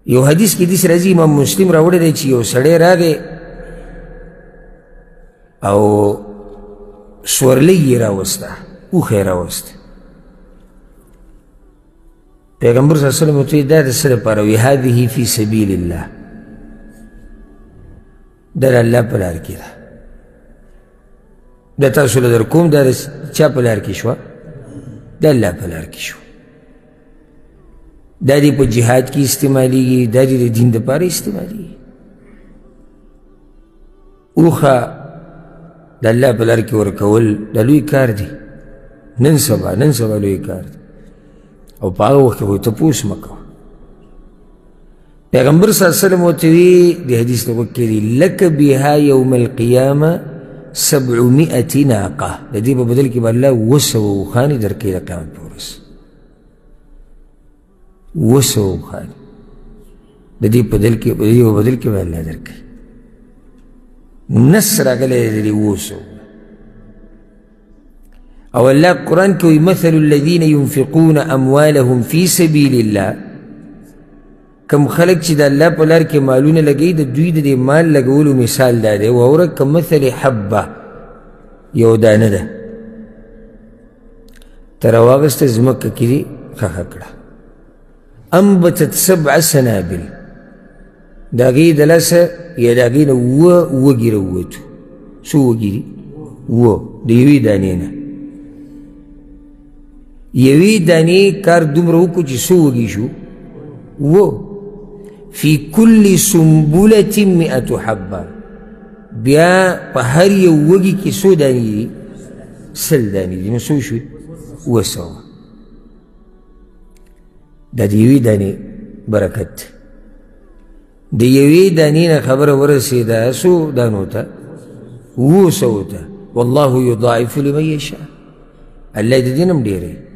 یو حدیث کې داسې راځي امام مسلم راوړی دی چې یو سړی راغی او سورلی یې راوسته اوښ یې راوسته پیغمبر صلی الله علیه وسلم ورته ویل دا د څه دپاره وي هذه فی سبیل الله دا د الله په لار کې ده دا تاسو له در کوم دا د چا په لار کې شوه د الله په لار کې شوه دا دې په جهاد کې استعمالیږي دا دې د دین دپاره استعمالیږي اوښه د الله په لار کې ورکول دا لوی کار دی نن سبا لوی کار دی او په هغه وخت کې خو تپوس مه کوه پیغمبر صلی الله علیه وسلم ورته وی د حدیث نه وکړي دي لک بها یوم القیامه 700 ناقه د دې په بدل کې به الله 200 اوښانې درکوي د قیامت په ورځ 200 اوښانې د دې په بدل کې به الله درکوي نص راغلی دی د دې 200 او الله قرآن کې وایي مثل الذین ينفقون اموالهم فی سبیل الله کم خلق چې د الله په لار کې مالونه لګوي د دوی د دې مال لګولو مثال دا دی واوره کمثل حبه یو دانه ده ته راواغسته ځمکه کې دې ښخه کړه انبتت 7 سنابل د هغې د لاسه یا د هغې نه اووه ګیره ووتو څو اووه ګیرې اووه د یوې دانې نه یوې دانې کار دومره وکړو چې څو وږي شو اووه فی کل سنبلة 100 حبه بیا په هر یو وږي کې څو دانې دي 100 دانې دي نو څو شوې 200 دا د یوې دانې برکت د یوې دانې نه خبره ورسېده څو دانو ته 200 ته والله یضاعف لمن یشاء الله د دې نه هم ډېروي